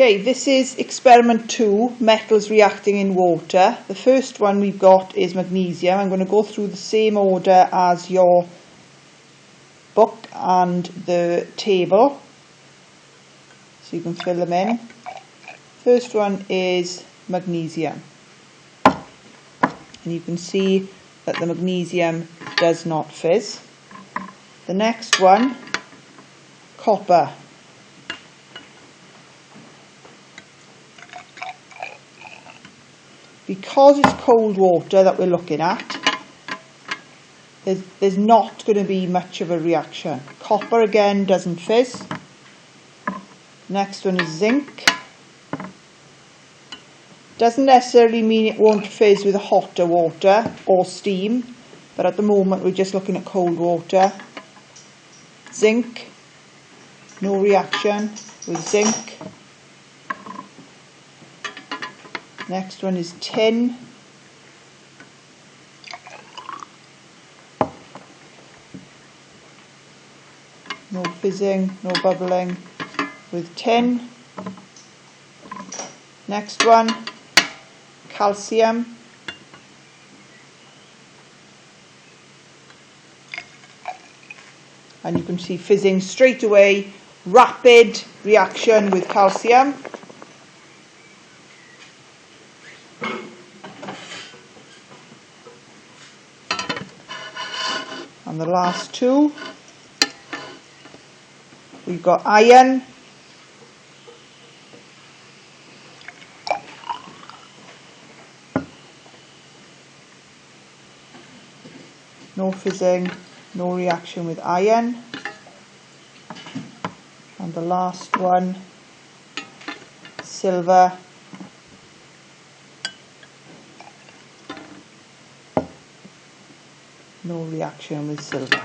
Okay, this is experiment 2, metals reacting in water. The first one we've got is magnesium. I'm going to go through the same order as your book and the table, so you can fill them in. First one is magnesium, and you can see that the magnesium does not fizz. The next one, copper. Because it's cold water that we're looking at, there's not going to be much of a reaction. Copper again doesn't fizz. Next one is zinc. Doesn't necessarily mean it won't fizz with hotter water or steam, but at the moment we're just looking at cold water. Zinc, no reaction with zinc. Next one is tin. No fizzing, no bubbling with tin. Next one, calcium. And you can see fizzing straight away, rapid reaction with calcium. And the last two, we've got iron. No fizzing, no reaction with iron. And the last one, silver. No reaction with silver.